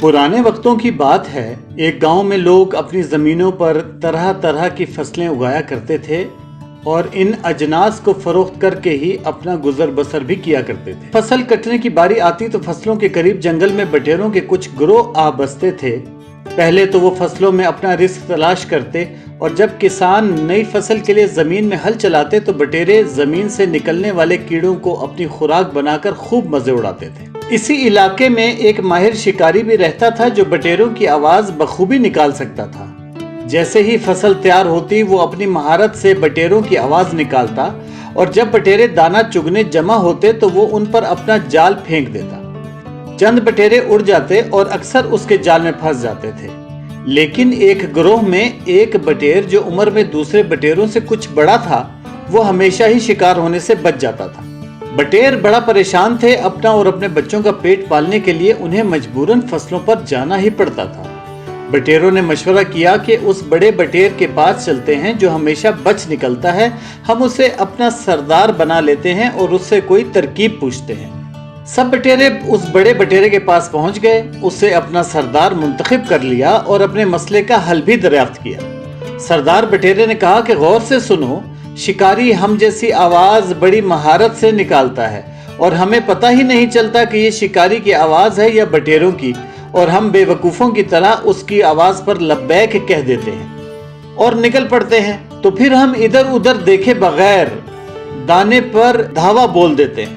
पुराने वक्तों की बात है, एक गांव में लोग अपनी जमीनों पर तरह तरह की फसलें उगाया करते थे और इन अजनास को फरोख्त करके ही अपना गुजर बसर भी किया करते थे। फसल कटने की बारी आती तो फसलों के करीब जंगल में बटेरों के कुछ गिरोह आ बसते थे। पहले तो वो फसलों में अपना रिस्क तलाश करते और जब किसान नई फसल के लिए जमीन में हल चलाते तो बटेरे जमीन से निकलने वाले कीड़ों को अपनी खुराक बनाकर खूब मजे उड़ाते थे। इसी इलाके में एक माहिर शिकारी भी रहता था जो बटेरों की आवाज बखूबी निकाल सकता था। जैसे ही फसल तैयार होती वो अपनी महारत से बटेरों की आवाज निकालता और जब बटेरे दाना चुगने जमा होते तो वो उन पर अपना जाल फेंक देता। चंद बटेरे उड़ जाते और अक्सर उसके जाल में फंस जाते थे। लेकिन एक गिरोह में एक बटेर जो उम्र में दूसरे बटेरों से कुछ बड़ा था, वो हमेशा ही शिकार होने से बच जाता था। बटेर बड़ा परेशान थे। अपना और अपने बच्चों का पेट पालने के लिए उन्हें मजबूरन फसलों पर जाना ही पड़ता था। बटेरों ने मशवरा किया कि उस बड़े बटेर के पास चलते हैं जो हमेशा बच निकलता है, हम उसे अपना सरदार बना लेते हैं और उससे कोई तरकीब पूछते हैं। सब बटेरे उस बड़े बटेरे के पास पहुंच गए, उससे अपना सरदार मुंतखब कर लिया और अपने मसले का हल भी दरियाफ्त किया। सरदार बटेरे ने कहा कि गौर से सुनो, शिकारी हम जैसी आवाज बड़ी महारत से निकालता है और हमें पता ही नहीं चलता कि ये शिकारी की आवाज है या बटेरों की, और हम बेवकूफों की तरह उसकी आवाज पर लब्बैक कह देते हैं और निकल पड़ते हैं। तो फिर हम इधर उधर देखे बगैर दाने पर धावा बोल देते हैं।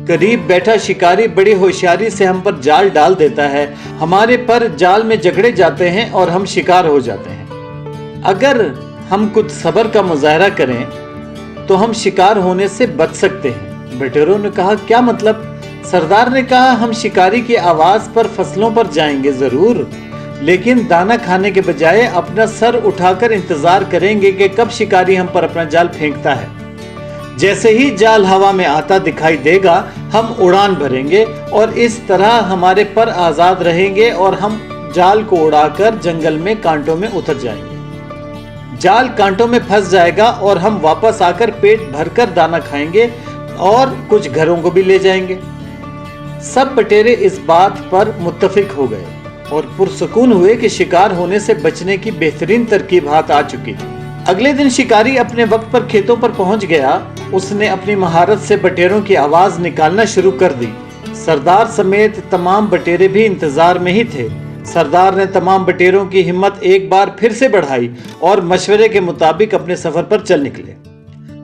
करीब बैठा शिकारी बड़ी होशियारी से हम पर जाल डाल देता है, हमारे पर जाल में जकड़े जाते हैं और हम शिकार हो जाते हैं। अगर हम कुछ सब्र का मुजाहरा करें तो हम शिकार होने से बच सकते हैं। बटेरों ने कहा, क्या मतलब? सरदार ने कहा, हम शिकारी की आवाज पर फसलों पर जाएंगे जरूर, लेकिन दाना खाने के बजाय अपना सर उठाकर इंतजार करेंगे कि कब शिकारी हम पर अपना जाल फेंकता है। जैसे ही जाल हवा में आता दिखाई देगा हम उड़ान भरेंगे और इस तरह हमारे पर आजाद रहेंगे और हम जाल को उड़ाकर जंगल में कांटों में उतर जाएंगे। जाल कांटों में फंस जाएगा और हम वापस आकर पेट भरकर दाना खाएंगे और कुछ घरों को भी ले जाएंगे। सब बटेरे इस बात पर मुत्तफिक हो गए और पुरसुकून हुए कि शिकार होने से बचने की बेहतरीन तरकीब हाथ आ चुकी थी। अगले दिन शिकारी अपने वक्त पर खेतों पर पहुंच गया। उसने अपनी महारत से बटेरों की आवाज निकालना शुरू कर दी। सरदार समेत तमाम बटेरे भी इंतजार में ही थे। सरदार ने तमाम बटेरों की हिम्मत एक बार फिर से बढ़ाई और मशवरे के मुताबिक अपने सफर पर चल निकले।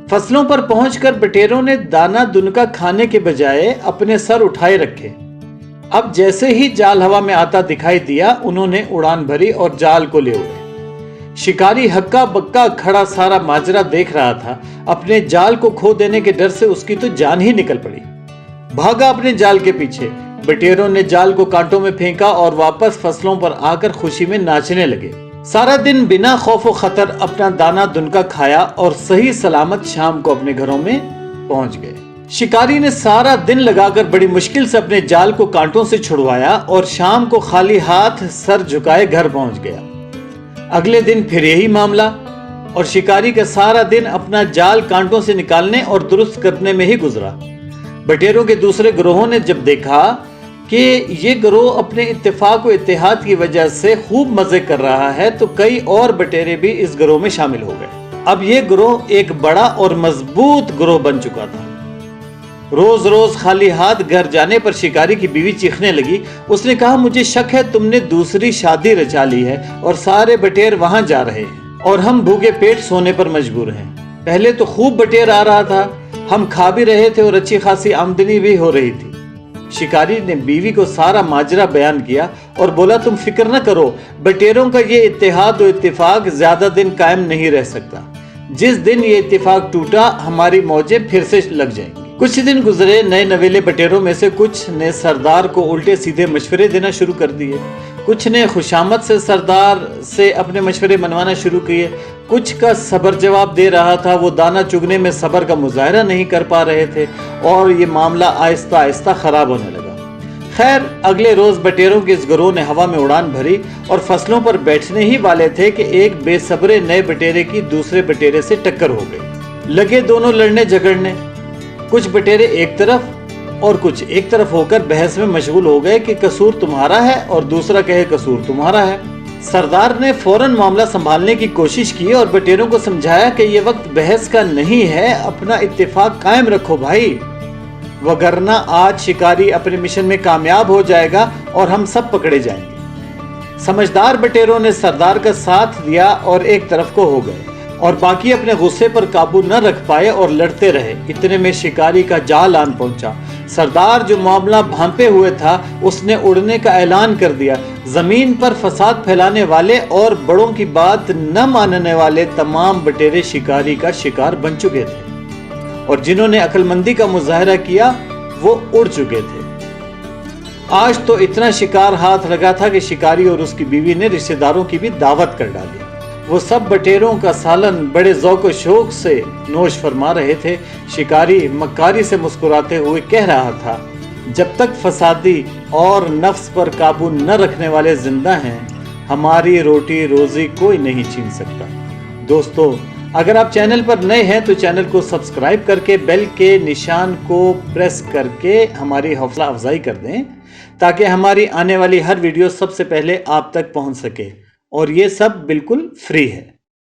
फसलों पर पहुंचकर बटेरों ने दाना दुनका खाने के बजाय अपने सर उठाए रखे। अब जैसे ही जाल हवा में आता दिखाई दिया, उन्होंने उड़ान भरी और जाल को ले उड़े। शिकारी हक्का बक्का खड़ा सारा माजरा देख रहा था। अपने जाल को खो देने के डर से उसकी तो जान ही निकल पड़ी। भागा अपने जाल के पीछे। बटेरों ने जाल को कांटों में फेंका और वापस फसलों पर आकर खुशी में नाचने लगे। सारा दिन बिना खौफ व खतर अपना दाना दुनका खाया और सही सलामत शाम को अपने घरों में पहुंच गए। शिकारी ने सारा दिन लगाकर बड़ी मुश्किल से अपने जाल को कांटों से छुड़वाया और शाम को खाली हाथ सर झुकाए घर पहुंच गया। अगले दिन फिर यही मामला और शिकारी का सारा दिन अपना जाल कांटों से निकालने और दुरुस्त करने में ही गुजरा। बटेरों के दूसरे गिरोहों ने जब देखा कि ये गिरोह अपने इत्तेफाक व इत्तेहाद की वजह से खूब मजे कर रहा है, तो कई और बटेरे भी इस गिरोह में शामिल हो गए। अब ये गिरोह एक बड़ा और मजबूत गिरोह बन चुका था। रोज रोज खाली हाथ घर जाने पर शिकारी की बीवी चीखने लगी। उसने कहा, मुझे शक है तुमने दूसरी शादी रचा ली है और सारे बटेर वहां जा रहे हैं और हम भूखे पेट सोने पर मजबूर हैं। पहले तो खूब बटेर आ रहा था, हम खा भी रहे थे और अच्छी खासी आमदनी भी हो रही थी। शिकारी ने बीवी को सारा माजरा बयान किया और बोला, तुम फिक्र न करो, बटेरों का ये इत्तेहाद और इत्तेफाक ज्यादा दिन कायम नहीं रह सकता। जिस दिन ये इत्तेफाक टूटा, हमारी मौजें फिर से लग जाएंगी। कुछ दिन गुजरे। नए नवेले बटेरों में से कुछ ने सरदार को उल्टे सीधे मशवरे देना शुरू कर दिए। कुछ ने खुशामद से सरदार से अपने मशवरे मनवाना शुरू किए। कुछ का सब्र जवाब दे रहा था, वो दाना चुगने में सब्र का मुजाहरा नहीं कर पा रहे थे और ये मामला आहिस्ता आहिस्ता खराब होने लगा। खैर, अगले रोज बटेरों के इस गिरोह ने हवा में उड़ान भरी और फसलों पर बैठने ही वाले थे कि एक बेसब्रे नए बटेरे की दूसरे बटेरे से टक्कर हो गई। लगे दोनों लड़ने झगड़ने। कुछ बटेरे एक तरफ और कुछ एक तरफ होकर बहस में मशगूल हो गए कि कसूर तुम्हारा है और दूसरा कहे कसूर तुम्हारा है। सरदार ने फौरन मामला संभालने की कोशिश की और बटेरों को समझाया कि ये वक्त बहस का नहीं है, अपना इत्तेफाक कायम रखो भाई, वगरना आज शिकारी अपने मिशन में कामयाब हो जाएगा और हम सब पकड़े जाएंगे। समझदार बटेरों ने सरदार का साथ दिया और एक तरफ को हो गए और बाकी अपने गुस्से पर काबू न रख पाए और लड़ते रहे। इतने में शिकारी का जाल आन पहुंचा। सरदार जो मामला भांपे हुए था उसने उड़ने का ऐलान कर दिया। जमीन पर फसाद फैलाने वाले और बड़ों की बात न मानने वाले तमाम बटेरे शिकारी का शिकार बन चुके थे और जिन्होंने अक्लमंदी का मुजाहरा किया वो उड़ चुके थे। आज तो इतना शिकार हाथ लगा था कि शिकारी और उसकी बीवी ने रिश्तेदारों की भी दावत कर डाली। वो सब बटेरों का सालन बड़े ज़ौक़ व शौक़ से नोश फरमा रहे थे। शिकारी मक्कारी से मुस्कुराते हुए कह रहा था, जब तक फसादी और नफ्स पर काबू न रखने वाले जिंदा हैं, हमारी रोटी रोजी कोई नहीं छीन सकता। दोस्तों, अगर आप चैनल पर नए हैं तो चैनल को सब्सक्राइब करके बेल के निशान को प्रेस करके हमारी हौसला अफजाई कर दें ताकि हमारी आने वाली हर वीडियो सबसे पहले आप तक पहुंच सके, और ये सब बिल्कुल फ्री है।